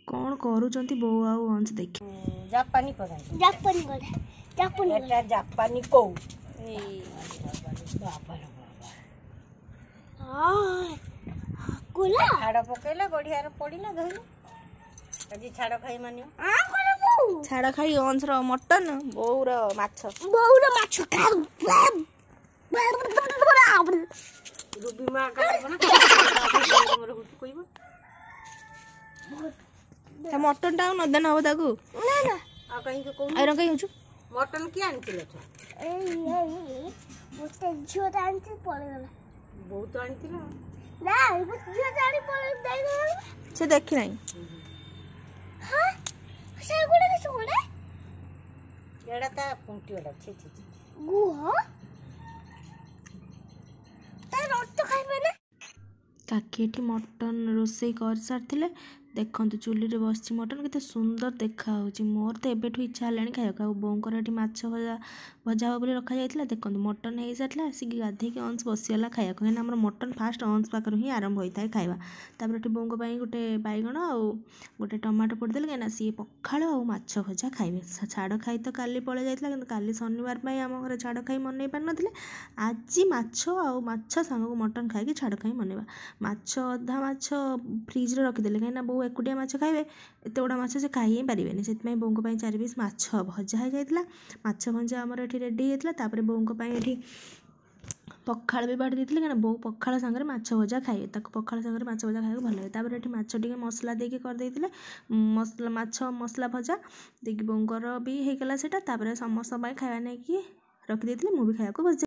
कौन करूचंती बो आउ अंश देख जापानी कोड़ा जापानी एटा जापानी को ए बाबा रे बाबा कोला छाड़ पकेला गड़ियार पड़िला धइला আজি छाड़ खाई मानियो छाड़ा खाई अंश रो मटन बोउर माछ रूबी मां का बना मोर हुत कइबो ता मटन टा नदन हबो ताकू ना ना आ कहीं के कोन आइरन कहीं होछु मटन की आनतिले छ बोते झियो आनती पड़ेला बहुत आनतिला ना वो झियो जानी पड़े देई से देखि नहीं हां से गुडे के सोले एड़ा ता पुंटी वाला छी छी गुह ता रोट तो खाइबे ना काकी मटन रोषे कर सारी देखते चुली रे बस मटन केते सुंदर देखा होची मोर तो एबेठु इच्छा हलानी खाइबा बोंकर एठी माछ भजा भजा हो बोली रखा जाइतिला देखंतु मटन हे सारला आसिक गाधे के अंश बसिगला खाइबा कहीं हमर मटन फास्ट अंश पाकर ही आरंभ होइताय खाइबा तापर एठी बोंको पई गोटे बैगण आ गोटे टमाटो पोड़ देले केना सी पखाळ आ माछ भजा खाइबे छाड़ खाई तो काली पळे जाइतिला किंतु काली शनिवार पई हम घरे छाड़ खाई मनई पार नथिले आजि माछ आ माछ सांग मटन खाई के छाड़ खाई मनैबा माछ अधा माछ फ्रिज रे रखि देले कहीं बो एकुटिया माछ खाइबे एते गुड़ा माछ से खाई ही पारिबेनी सेतमै बोंको पई 4 पीस माछ भजा हो जाइतिला माछ भजा हमर एठी रेडी हेतला तापर बोंको पई एठी पखाळ भी बाटी देथिले कना बो पखाळ संगे माछ भजा खाइबे ताको पखाळ संगे माछ भजा खाइबे भल लागे तापर एठी माछ टिके मसला देके कर देथिले मसला माछ मसला भजा देकी बोंकर भी हे गेला सेटा तापर समस्त पई खाइबा नै की रखि देथिले मु भी खाइबा को बस